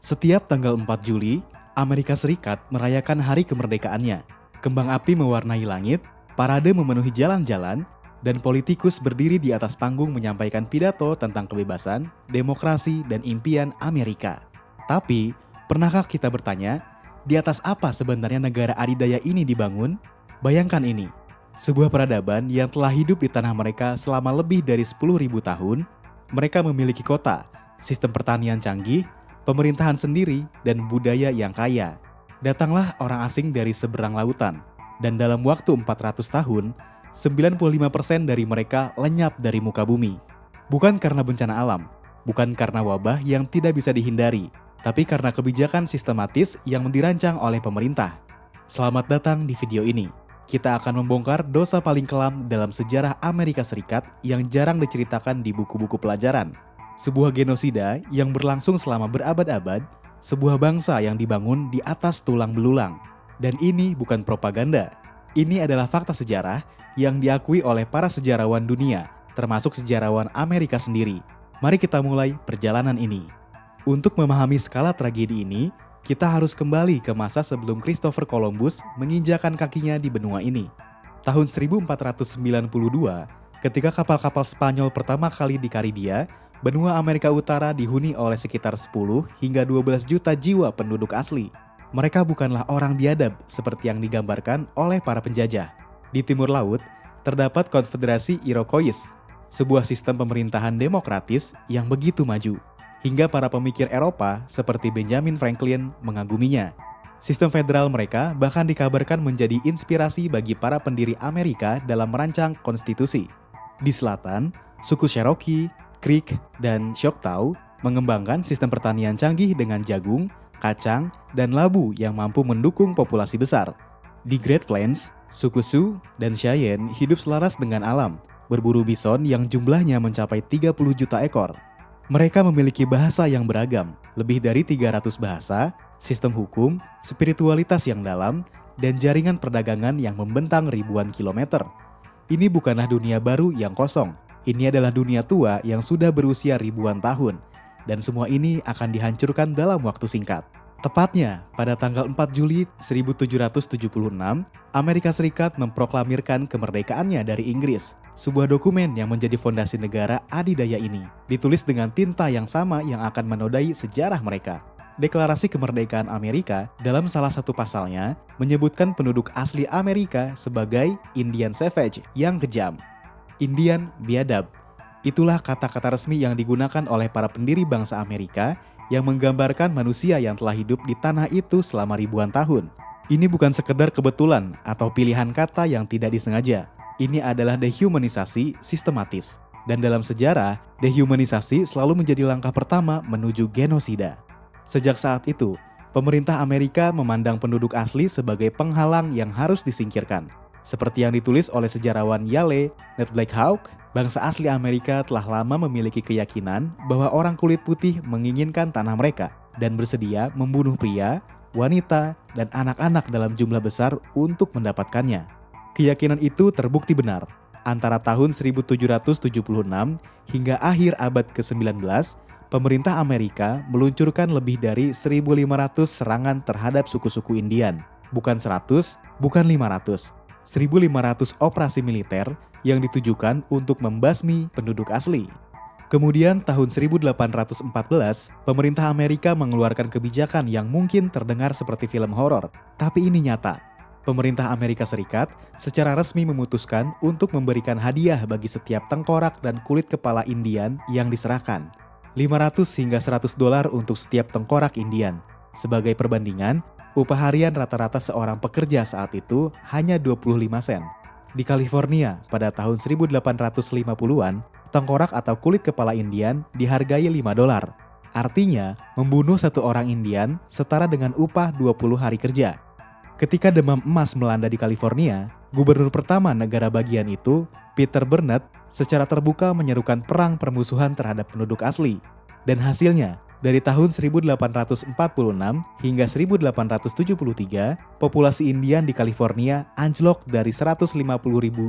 Setiap tanggal 4 Juli, Amerika Serikat merayakan hari kemerdekaannya. Kembang api mewarnai langit, parade memenuhi jalan-jalan, dan politikus berdiri di atas panggung menyampaikan pidato tentang kebebasan, demokrasi, dan impian Amerika. Tapi, pernahkah kita bertanya, di atas apa sebenarnya negara adidaya ini dibangun? Bayangkan ini, sebuah peradaban yang telah hidup di tanah mereka selama lebih dari 10.000 tahun. Mereka memiliki kota, sistem pertanian canggih, pemerintahan sendiri, dan budaya yang kaya. Datanglah orang asing dari seberang lautan, dan dalam waktu 400 tahun, 95% dari mereka lenyap dari muka bumi. Bukan karena bencana alam, bukan karena wabah yang tidak bisa dihindari, tapi karena kebijakan sistematis yang dirancang oleh pemerintah. Selamat datang di video ini. Kita akan membongkar dosa paling kelam dalam sejarah Amerika Serikat yang jarang diceritakan di buku-buku pelajaran. Sebuah genosida yang berlangsung selama berabad-abad, sebuah bangsa yang dibangun di atas tulang belulang. Dan ini bukan propaganda. Ini adalah fakta sejarah yang diakui oleh para sejarawan dunia, termasuk sejarawan Amerika sendiri. Mari kita mulai perjalanan ini. Untuk memahami skala tragedi ini, kita harus kembali ke masa sebelum Christopher Columbus menginjakan kakinya di benua ini. Tahun 1492, ketika kapal-kapal Spanyol pertama kali di Karibia, benua Amerika Utara dihuni oleh sekitar 10 hingga 12 juta jiwa penduduk asli. Mereka bukanlah orang biadab seperti yang digambarkan oleh para penjajah. Di timur laut, terdapat Konfederasi Iroquois, sebuah sistem pemerintahan demokratis yang begitu maju, hingga para pemikir Eropa seperti Benjamin Franklin mengaguminya. Sistem federal mereka bahkan dikabarkan menjadi inspirasi bagi para pendiri Amerika dalam merancang konstitusi. Di selatan, suku Cherokee, Creek, dan Choctaw mengembangkan sistem pertanian canggih dengan jagung, kacang, dan labu yang mampu mendukung populasi besar. Di Great Plains, suku Sioux dan Cheyenne hidup selaras dengan alam, berburu bison yang jumlahnya mencapai 30 juta ekor. Mereka memiliki bahasa yang beragam, lebih dari 300 bahasa, sistem hukum, spiritualitas yang dalam, dan jaringan perdagangan yang membentang ribuan kilometer. Ini bukanlah dunia baru yang kosong. Ini adalah dunia tua yang sudah berusia ribuan tahun, dan semua ini akan dihancurkan dalam waktu singkat. Tepatnya pada tanggal 4 Juli 1776, Amerika Serikat memproklamirkan kemerdekaannya dari Inggris, sebuah dokumen yang menjadi fondasi negara adidaya ini, ditulis dengan tinta yang sama yang akan menodai sejarah mereka. Deklarasi Kemerdekaan Amerika dalam salah satu pasalnya menyebutkan penduduk asli Amerika sebagai Indian Savage yang kejam. Indian biadab. Itulah kata-kata resmi yang digunakan oleh para pendiri bangsa Amerika yang menggambarkan manusia yang telah hidup di tanah itu selama ribuan tahun. Ini bukan sekedar kebetulan atau pilihan kata yang tidak disengaja. Ini adalah dehumanisasi sistematis. Dan dalam sejarah, dehumanisasi selalu menjadi langkah pertama menuju genosida. Sejak saat itu, pemerintah Amerika memandang penduduk asli sebagai penghalang yang harus disingkirkan. Seperti yang ditulis oleh sejarawan Yale, Ned Blackhawk, bangsa asli Amerika telah lama memiliki keyakinan bahwa orang kulit putih menginginkan tanah mereka dan bersedia membunuh pria, wanita, dan anak-anak dalam jumlah besar untuk mendapatkannya. Keyakinan itu terbukti benar. Antara tahun 1776 hingga akhir abad ke-19, pemerintah Amerika meluncurkan lebih dari 1.500 serangan terhadap suku-suku Indian. Bukan 100, bukan 500. 1.500 operasi militer yang ditujukan untuk membasmi penduduk asli. Kemudian tahun 1814, pemerintah Amerika mengeluarkan kebijakan yang mungkin terdengar seperti film horor, tapi ini nyata. Pemerintah Amerika Serikat secara resmi memutuskan untuk memberikan hadiah bagi setiap tengkorak dan kulit kepala Indian yang diserahkan. 500 hingga 100 dolar untuk setiap tengkorak Indian. Sebagai perbandingan, upah harian rata-rata seorang pekerja saat itu hanya 25 sen. Di California, pada tahun 1850-an, tengkorak atau kulit kepala Indian dihargai 5 dolar. Artinya, membunuh satu orang Indian setara dengan upah 20 hari kerja. Ketika demam emas melanda di California, gubernur pertama negara bagian itu, Peter Burnett, secara terbuka menyerukan perang permusuhan terhadap penduduk asli. Dan hasilnya, dari tahun 1846 hingga 1873, populasi Indian di California anjlok dari 150.000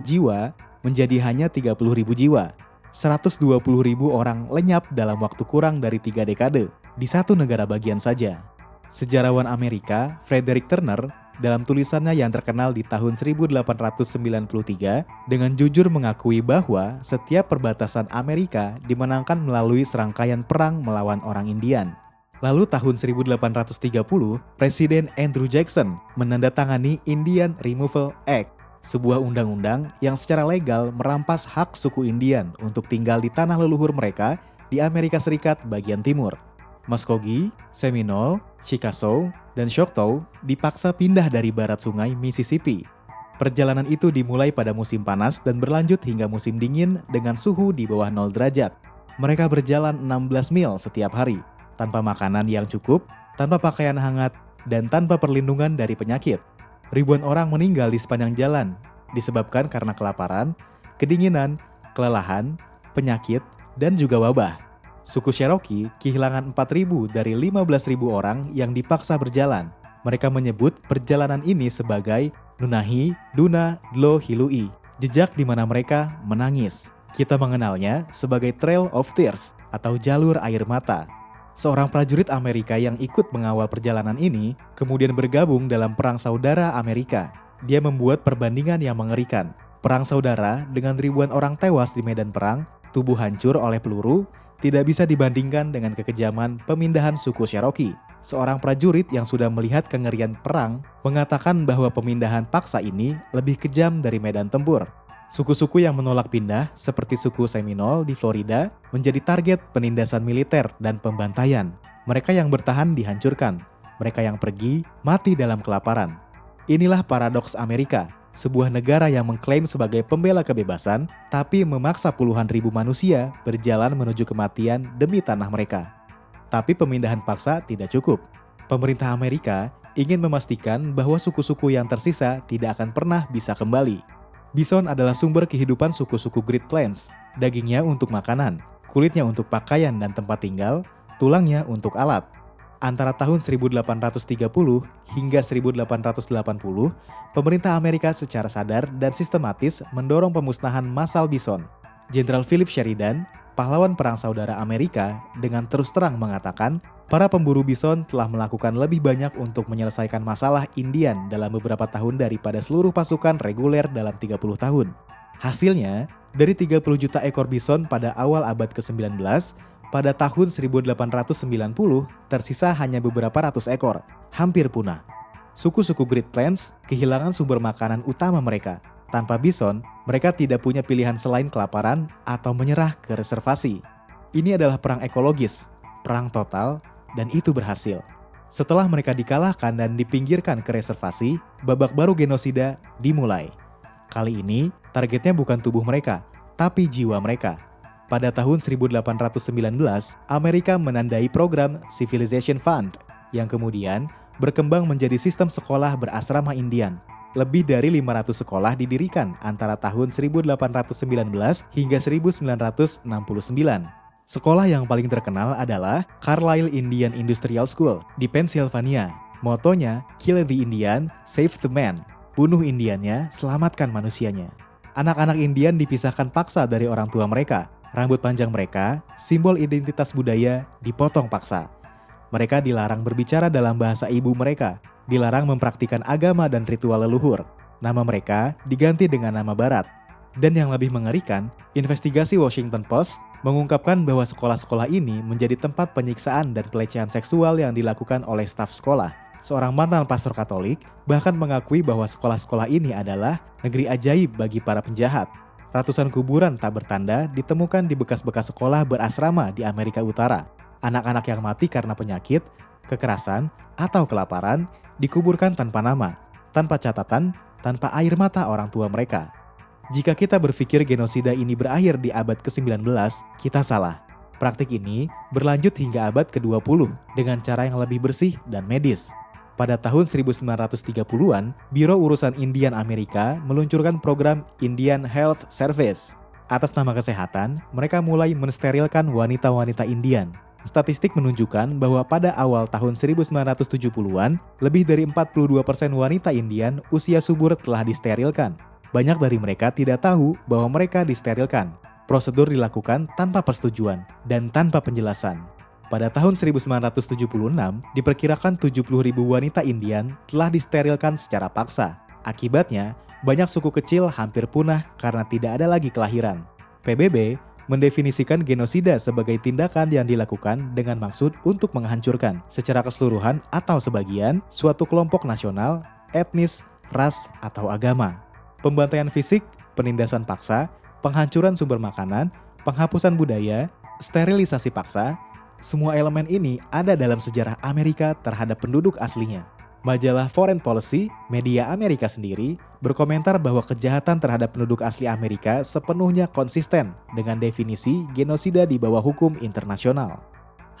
jiwa menjadi hanya 30.000 jiwa. 120.000 orang lenyap dalam waktu kurang dari 3 dekade. di satu negara bagian saja. Sejarawan Amerika, Frederick Turner, dalam tulisannya yang terkenal di tahun 1893, dengan jujur mengakui bahwa setiap perbatasan Amerika dimenangkan melalui serangkaian perang melawan orang Indian. Lalu tahun 1830, Presiden Andrew Jackson menandatangani Indian Removal Act, sebuah undang-undang yang secara legal merampas hak suku Indian untuk tinggal di tanah leluhur mereka di Amerika Serikat bagian timur. Muskogee, Seminole, Chickasaw, dan Choctaw dipaksa pindah dari barat sungai Mississippi. Perjalanan itu dimulai pada musim panas dan berlanjut hingga musim dingin dengan suhu di bawah 0 derajat. Mereka berjalan 16 mil setiap hari, tanpa makanan yang cukup, tanpa pakaian hangat, dan tanpa perlindungan dari penyakit. Ribuan orang meninggal di sepanjang jalan, disebabkan karena kelaparan, kedinginan, kelelahan, penyakit, dan juga wabah. Suku Cherokee kehilangan 4.000 dari 15.000 orang yang dipaksa berjalan. Mereka menyebut perjalanan ini sebagai Nunahi Duna Dlo Hilui, jejak di mana mereka menangis. Kita mengenalnya sebagai Trail of Tears atau jalur air mata. Seorang prajurit Amerika yang ikut mengawal perjalanan ini kemudian bergabung dalam Perang Saudara Amerika. Dia membuat perbandingan yang mengerikan. Perang saudara dengan ribuan orang tewas di medan perang, tubuh hancur oleh peluru, tidak bisa dibandingkan dengan kekejaman pemindahan suku Cherokee. Seorang prajurit yang sudah melihat kengerian perang mengatakan bahwa pemindahan paksa ini lebih kejam dari medan tempur. Suku-suku yang menolak pindah, seperti suku Seminole di Florida, menjadi target penindasan militer dan pembantaian. Mereka yang bertahan dihancurkan, mereka yang pergi mati dalam kelaparan. Inilah paradoks Amerika, sebuah negara yang mengklaim sebagai pembela kebebasan, tapi memaksa puluhan ribu manusia berjalan menuju kematian demi tanah mereka. Tapi pemindahan paksa tidak cukup. Pemerintah Amerika ingin memastikan bahwa suku-suku yang tersisa tidak akan pernah bisa kembali. Bison adalah sumber kehidupan suku-suku Great Plains, dagingnya untuk makanan, kulitnya untuk pakaian dan tempat tinggal, tulangnya untuk alat. Antara tahun 1830 hingga 1880, pemerintah Amerika secara sadar dan sistematis mendorong pemusnahan massal bison. Jenderal Philip Sheridan, pahlawan Perang Saudara Amerika, dengan terus terang mengatakan, para pemburu bison telah melakukan lebih banyak untuk menyelesaikan masalah Indian dalam beberapa tahun daripada seluruh pasukan reguler dalam 30 tahun. Hasilnya, dari 30 juta ekor bison pada awal abad ke-19, pada tahun 1890 tersisa hanya beberapa ratus ekor, hampir punah. Suku-suku Great Plains kehilangan sumber makanan utama mereka. Tanpa bison, mereka tidak punya pilihan selain kelaparan atau menyerah ke reservasi. Ini adalah perang ekologis, perang total, dan itu berhasil. Setelah mereka dikalahkan dan dipinggirkan ke reservasi, babak baru genosida dimulai. Kali ini, targetnya bukan tubuh mereka, tapi jiwa mereka. Pada tahun 1819, Amerika menandai program Civilization Fund yang kemudian berkembang menjadi sistem sekolah berasrama Indian. Lebih dari 500 sekolah didirikan antara tahun 1819 hingga 1969. Sekolah yang paling terkenal adalah Carlisle Indian Industrial School di Pennsylvania. Motonya, Kill the Indian, Save the Man. Bunuh Indiannya, selamatkan manusianya. Anak-anak Indian dipisahkan paksa dari orang tua mereka. Rambut panjang mereka, simbol identitas budaya, dipotong paksa. Mereka dilarang berbicara dalam bahasa ibu mereka, dilarang mempraktikkan agama dan ritual leluhur. Nama mereka diganti dengan nama barat. Dan yang lebih mengerikan, investigasi Washington Post mengungkapkan bahwa sekolah-sekolah ini menjadi tempat penyiksaan dan pelecehan seksual yang dilakukan oleh staf sekolah. Seorang mantan pastor Katolik bahkan mengakui bahwa sekolah-sekolah ini adalah negeri ajaib bagi para penjahat. Ratusan kuburan tak bertanda ditemukan di bekas-bekas sekolah berasrama di Amerika Utara. Anak-anak yang mati karena penyakit, kekerasan, atau kelaparan dikuburkan tanpa nama, tanpa catatan, tanpa air mata orang tua mereka. Jika kita berpikir genosida ini berakhir di abad ke-19, kita salah. Praktik ini berlanjut hingga abad ke-20 dengan cara yang lebih bersih dan medis. Pada tahun 1930-an, Biro Urusan Indian Amerika meluncurkan program Indian Health Service. Atas nama kesehatan, mereka mulai mensterilkan wanita-wanita Indian. Statistik menunjukkan bahwa pada awal tahun 1970-an, lebih dari 42% wanita Indian usia subur telah disterilkan. Banyak dari mereka tidak tahu bahwa mereka disterilkan. Prosedur dilakukan tanpa persetujuan dan tanpa penjelasan. Pada tahun 1976, diperkirakan 70.000 wanita Indian telah disterilkan secara paksa. Akibatnya, banyak suku kecil hampir punah karena tidak ada lagi kelahiran. PBB mendefinisikan genosida sebagai tindakan yang dilakukan dengan maksud untuk menghancurkan secara keseluruhan atau sebagian suatu kelompok nasional, etnis, ras, atau agama. Pembantaian fisik, penindasan paksa, penghancuran sumber makanan, penghapusan budaya, sterilisasi paksa, semua elemen ini ada dalam sejarah Amerika terhadap penduduk aslinya. Majalah Foreign Policy, media Amerika sendiri, berkomentar bahwa kejahatan terhadap penduduk asli Amerika sepenuhnya konsisten dengan definisi genosida di bawah hukum internasional.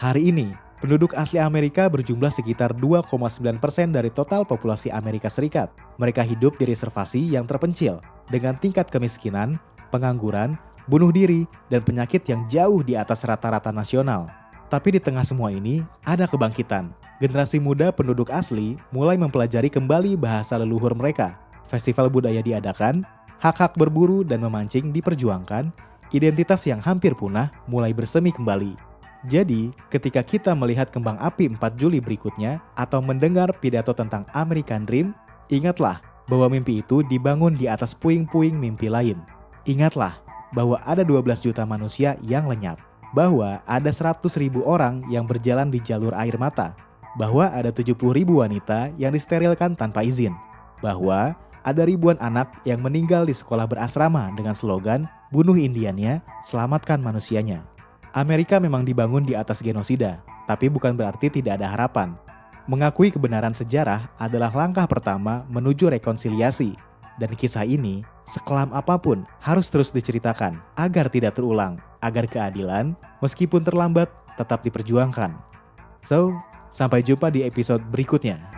Hari ini, penduduk asli Amerika berjumlah sekitar 2,9% dari total populasi Amerika Serikat. Mereka hidup di reservasi yang terpencil, dengan tingkat kemiskinan, pengangguran, bunuh diri, dan penyakit yang jauh di atas rata-rata nasional. Tapi di tengah semua ini, ada kebangkitan. Generasi muda penduduk asli mulai mempelajari kembali bahasa leluhur mereka. Festival budaya diadakan, hak-hak berburu dan memancing diperjuangkan, identitas yang hampir punah mulai bersemi kembali. Jadi, ketika kita melihat kembang api 4 Juli berikutnya atau mendengar pidato tentang American Dream, ingatlah bahwa mimpi itu dibangun di atas puing-puing mimpi lain. Ingatlah bahwa ada 12 juta manusia yang lenyap, bahwa ada 100.000 orang yang berjalan di jalur air mata, bahwa ada 70.000 wanita yang disterilkan tanpa izin, bahwa ada ribuan anak yang meninggal di sekolah berasrama dengan slogan "Bunuh Indiannya, selamatkan manusianya". Amerika memang dibangun di atas genosida, tapi bukan berarti tidak ada harapan. Mengakui kebenaran sejarah adalah langkah pertama menuju rekonsiliasi, dan kisah ini, sekelam apapun, harus terus diceritakan agar tidak terulang, agar keadilan, meskipun terlambat, tetap diperjuangkan. So, sampai jumpa di episode berikutnya.